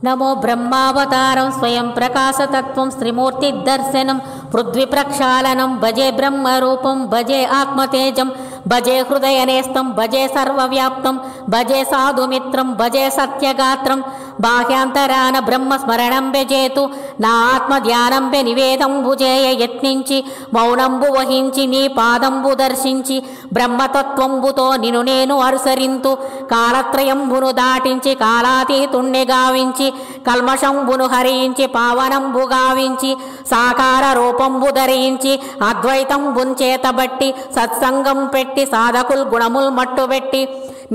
నమో బ్రహ్మావతారం స్వయం ప్రకాశతత్వం శ్రీమూర్తి దర్శనం పృథ్వీ ప్రక్షాళనం భజే బ్రహ్మరూపం భజే ఆత్మతేజం భజే హృదయనేస్తం భజే సర్వవ్యాప్తం భజే సాధుమిత్రం భజే సత్యగాత్రం బాహ్యాంతరాన బ్రహ్మస్మరణం భజేతు నా ఆత్మధ్యానంబె నివేదంబు చేయ యత్నించి మౌనంబు వహించి నీ పాదంబు దర్శించి బ్రహ్మతత్వంబుతో నిను నేను అనుసరింతు కాలత్రయంబును దాటించి కాలాతీతుణ్ణి గావించి కల్మషంబును హరించి పావనంబు గావించి సాకార రూపంబు ధరించి అద్వైతంబున్ చేతబట్టి సత్సంగం పెట్టి సాధకుల్ గుణముల్ మట్టుబెట్టి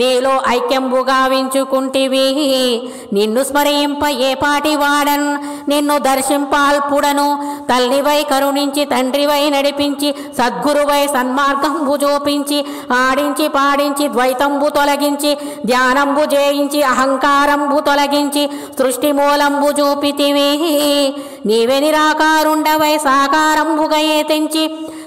నీలో ఐక్యంబు గావించుకుంటివి నిన్ను స్మరింప ఏ పాటి వాడన్ నిన్ను దర్శింపాల్పుడను తల్లివై కరుణించి తండ్రివై నడిపించి సద్గురువై సన్మార్గంబు చూపించి ఆడించి పాడించి ద్వైతంబు తొలగించి ధ్యానంబు జయించి అహంకారంబు తొలగించి సృష్టి మూలంబు చూపితివి నీవే నిరాకారుండవై సాకారంబుగా తెంచి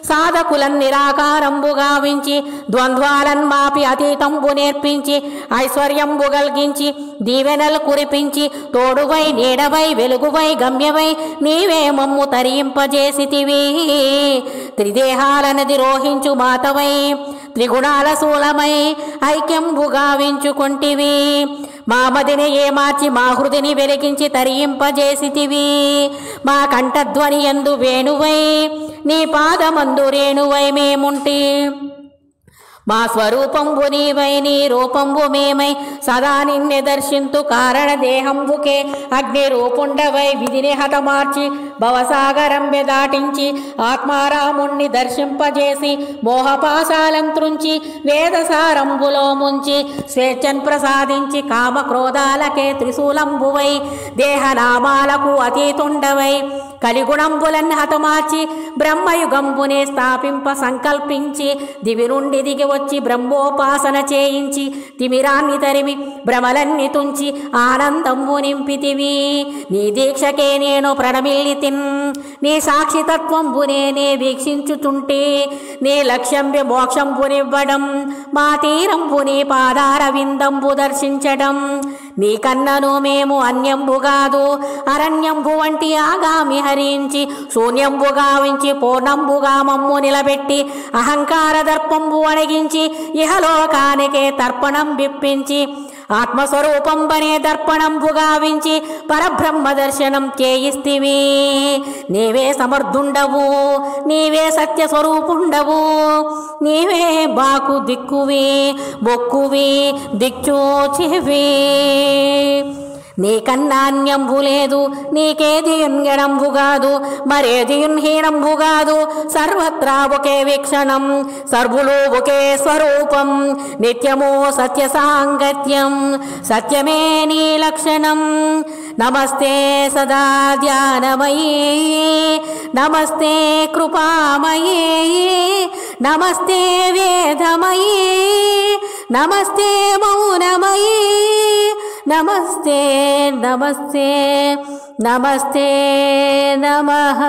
సాధకులన్ నిరాకారంబు గావించి ద్వంద్వాలన్ మాపి అతీతంబు నేర్పించి ఐశ్వర్యంబు గల్గించి దీవెనలు కురిపించి తోడువై నీడవై వెలుగువై గమ్యవై నీవే మమ్ము తరింపజేసితివి త్రిదేహాలనది రోహించు మాతవై త్రిగుణాల శూలమై ఐక్యంబు గావించుకొంటివి మా మదిని ఏమార్చి మా హృదిని వెలిగించి తరింపజేసితివి మా కంఠధ్వని యందు వేణువై నీ పాదమందు రేణువై మేముంటి మా స్వరూపంబు నీవై నీ రూపంబు మేమై సదా నిన్నే దర్శింతు కారణ దేహంబుకే అగ్ని రూపుండవై విధిని హతమార్చి భవసాగరంబె దాటించి ఆత్మారాముణ్ణి దర్శింపజేసి మోహపాశాలం త్రుంచి వేదసారంబులో ముంచి స్వేచ్ఛన్ ప్రసాదించి కామక్రోధాలకే త్రిశూలంబువై దేహనామాలకు అతీతుండవై కలిగుణంబులన్ హతమార్చి బ్రహ్మయుగంబునే స్థాపింప సంకల్పించి దివి నుండి దిగి వచ్చి బ్రహ్మోపాసన చేయించి తిమిరాన్ని తరిమి భ్రమలన్ని తుంచి ఆనందంబు నింపితివి నీ దీక్షకే నేను ప్రణమిల్లితిన్ నీ సాక్షితత్వంబునే నే వీక్షించుచుంటే నీ లక్ష్యంబె మోక్షంబునివ్వడం మా తీరంబు నీ పాదార విందంబు దర్శించడం నీ కన్నను మేము అన్యంబు కాదు అరణ్యంబు వంటి ఆగామి హరించి శూన్యంబు గావించి పూర్ణంబుగా మమ్ము నిలబెట్టి అహంకార దర్పంబు అణగించి ఇహలోకానికే తర్పణం విప్పించి ఆత్మస్వరూపంబనే దర్పణంబు గావించి పరబ్రహ్మ దర్శనం చేయిస్తివి నీవే సమర్థుండవు నీవే సత్యస్వరూపుండవు నీవే బాకు దిక్కువి మొక్కువి దిక్చూచివి నీకన్నాన్యంబు లేదు నీకేదియున్గణంబు కాదు మరేదియున్హీనంబు కాదు సర్వత్రా ఒకే వీక్షణం సర్వులు ఒకే స్వరూపం నిత్యము సత్య సాంగత్యం సత్యమే నీ లక్షణం నమస్తే సదా ధ్యానమయీ నమస్తే కృపామయీ నమస్తే వేదమయీ నమస్తే మౌనమయీ నమస్తే నమస్తే నమస్తే నమః.